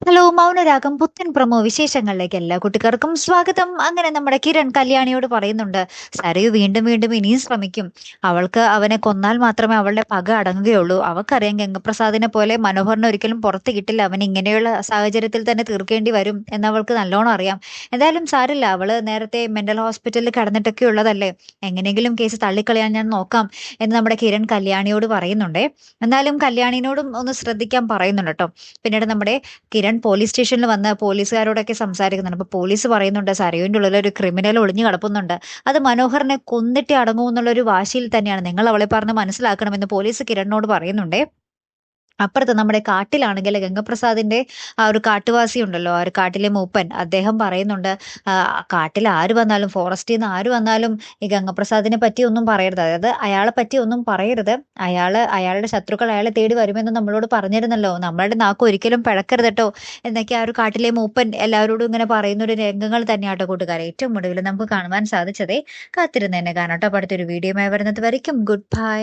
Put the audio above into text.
Hello Mounaragam പുത്തൻ promo വിശേഷങ്ങളിലേക്ക് എല്ലാ കൂട്ടുകാർക്കും സ്വാഗതം. അങ്ങനെ നമ്മുടെ കിരൺ കല്യാണിയോട് പറയുന്നുണ്ട്, സരയു വീണ്ടും വീണ്ടും ഇനിയും ശ്രമിക്കും. അവൾക്ക് അവനെ കൊന്നാൽ മാത്രമേ അവളുടെ പക അടങ്ങുകയുള്ളൂ. അവൾക്കറിയാം ഗംഗപ്രസാദിനെ പോലെ മനോഹറിനെ ഒരിക്കലും പുറത്ത് കിട്ടില്ല. അവൻ ഇങ്ങനെയുള്ള സാഹചര്യത്തിൽ തന്നെ തീർക്കേണ്ടി വരും എന്നവൾക്ക് നല്ലോണം അറിയാം. എന്തായാലും സാരില്ല, അവള് നേരത്തെ മെന്റൽ ഹോസ്പിറ്റലിൽ കിടന്നിട്ടൊക്കെ ഉള്ളതല്ലേ. എങ്ങനെയെങ്കിലും കേസ് തള്ളിക്കളയാൻ ഞാൻ നോക്കാം എന്ന് നമ്മുടെ കിരൺ കല്യാണിയോട് പറയുന്നുണ്ടേ. എന്നാലും കല്യാണിനോടും ഒന്ന് ശ്രദ്ധിക്കാൻ പറയുന്നുണ്ട് കേട്ടോ. പിന്നീട് നമ്മുടെ കിരൺ പോലീസ് സ്റ്റേഷനിൽ വന്ന് പോലീസുകാരോടൊക്കെ സംസാരിക്കുന്നുണ്ട്. അപ്പൊ പോലീസ് പറയുന്നുണ്ട്, സരയുവിന്റെ ഉള്ളിൽ ഒരു ക്രിമിനൽ ഒളിഞ്ഞു കിടപ്പുന്നുണ്ട്. അത് മനോഹറിനെ കൊന്നിട്ടേ അടങ്ങൂ എന്നുള്ള ഒരു വാശിയിൽ തന്നെയാണ്. നിങ്ങൾ അവളെ പറഞ്ഞ് മനസ്സിലാക്കണമെന്ന് പോലീസ് കിരണിനോട് പറയുന്നുണ്ടേ. അപ്പുറത്ത് നമ്മുടെ കാട്ടിലാണെങ്കിൽ ഗംഗപ്രസാദിന്റെ ആ ഒരു കാട്ടുവാസി ഉണ്ടല്ലോ, ആ ഒരു കാട്ടിലെ മൂപ്പൻ, അദ്ദേഹം പറയുന്നുണ്ട്, കാട്ടിൽ ആര് വന്നാലും, ഫോറസ്റ്റിൽ നിന്ന് ആര് വന്നാലും ഈ ഗംഗപ്രസാദിനെ പറ്റി ഒന്നും പറയരുത്. അതായത് അയാളെ പറ്റി ഒന്നും പറയരുത്. അയാളുടെ ശത്രുക്കൾ അയാളെ തേടി വരുമെന്ന് നമ്മളോട് പറഞ്ഞിരുന്നല്ലോ. നമ്മളുടെ നാക്ക് ഒരിക്കലും പിഴക്കരുത് കേട്ടോ എന്നൊക്കെ ആ ഒരു കാട്ടിലെ മൂപ്പൻ എല്ലാവരോടും ഇങ്ങനെ പറയുന്ന ഒരു രംഗങ്ങൾ തന്നെയാട്ടോ കൂട്ടുകാരെ. ഏറ്റവും ഒടുവിൽ നമുക്ക് കാണുവാൻ സാധിച്ചതേ. കാത്തിരുന്ന് തന്നെ കാണാം കേട്ടോ. അപ്പൊ അടുത്തൊരു വീഡിയോയുമായി വരുന്നത് വരയ്ക്കും ഗുഡ് ബൈ.